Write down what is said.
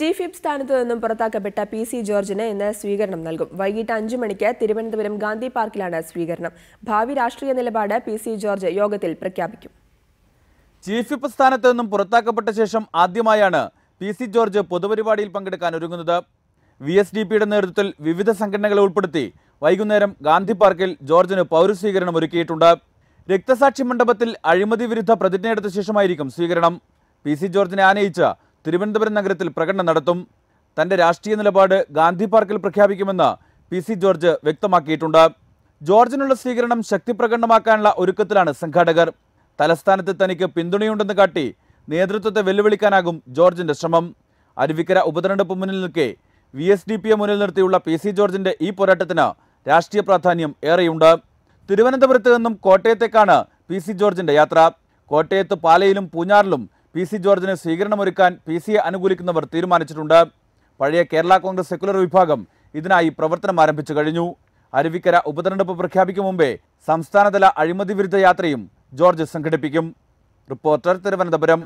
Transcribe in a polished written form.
Chief whip സ്ഥാനത്തു നിന്നും പുറത്താക്കപ്പെട്ട PC. ജോർജിന് ഇന്ന് സ്വീകരണം നൽകും. വൈകിട്ട് 5 മണിക്ക് തിരുവനന്തപുരം ഗാന്ധി പാർക്കിലാണ് സ്വീകരണം. ഭാവി രാഷ്ട്രീയ നിലപാട് പി.സി. ജോർജ് യോഗത്തിൽ പ്രഖ്യാപിക്കും. ചീഫ് വിപ്പ് സ്ഥാനത്തു നിന്നും പുറത്താക്കപ്പെട്ട ശേഷം ആദ്യമായാണ് പി.സി. ജോർജ് പൊതുപരിപാടിയിൽ പങ്കെടുക്കാൻ ഒരുങ്ങുന്നത്. VSDPയുടെ നേതൃത്വത്തിൽ വിവിധ സംഘടനകളെ ഉൾപ്പെടുത്തി വൈകുന്നേരം ഗാന്ധി പാർക്കിൽ ജോർജിന് പൗരസ്വീകരണം ഒരുക്കിയിട്ടുണ്ട്. രക്തസാക്ഷി മണ്ഡപത്തിൽ അഴിമതി വിരുദ്ധ പ്രതിജ്ഞയെടുത്ത ശേഷമായിരിക്കും സ്വീകരണം. പി.സി. ജോർജിനെ ആനയിച്ച് തിരുവനന്തപുരം നഗരത്തിൽ പ്രകടനം നടത്തും. തന്റെ രാഷ്ട്രീയ നിലപാട് ഗാന്ധി പാർക്കിൽ പ്രഖ്യാപിക്കുമെന്ന് പി.സി. ജോർജ് വ്യക്തമാക്കിയിട്ടുണ്ട്. ജോർജിനുള്ള സ്വീകരണം ശക്തിപ്രകടനമാക്കാനുള്ള ഒരുക്കത്തിലാണ് സംഘാടകർ. തലസ്ഥാനത്ത് തനിക്ക് പിന്തുണയുണ്ടെന്ന് കാട്ടി നേതൃത്വത്തെ വെല്ലുവിളിക്കാനാകും ജോർജിന്റെ ശ്രമം. അരുവിക്കര ഉപതെരഞ്ഞെടുപ്പ് മുന്നിൽ നിൽക്കെ VSDPയെ മുന്നിൽ നിർത്തിയുള്ള പി.സി. ജോർജിന്റെ ഈ പോരാട്ടത്തിന് രാഷ്ട്രീയ പ്രാധാന്യം ഏറെയുണ്ട്. തിരുവനന്തപുരത്ത് നിന്നും കോട്ടയത്തേക്കാണ് പി.സി. ജോർജിന്റെ യാത്ര. കോട്ടയത്ത് പാലയിലും പൂഞ്ഞാറിലും പി.സി. ജോർജിന് സ്വീകരണമൊരുക്കാൻ പി.സിയെ അനുകൂലിക്കുന്നവർ തീരുമാനിച്ചിട്ടുണ്ട്. പഴയ കേരള കോൺഗ്രസ് സെക്കുലർ വിഭാഗം ഇതിനായി പ്രവർത്തനം ആരംഭിച്ചു കഴിഞ്ഞു. അരുവിക്കര ഉപതെരഞ്ഞെടുപ്പ് പ്രഖ്യാപിക്കും മുമ്പേ സംസ്ഥാനതല അഴിമതി വിരുദ്ധ യാത്രയും ജോർജ് സംഘടിപ്പിക്കും. റിപ്പോർട്ടർ, തിരുവനന്തപുരം.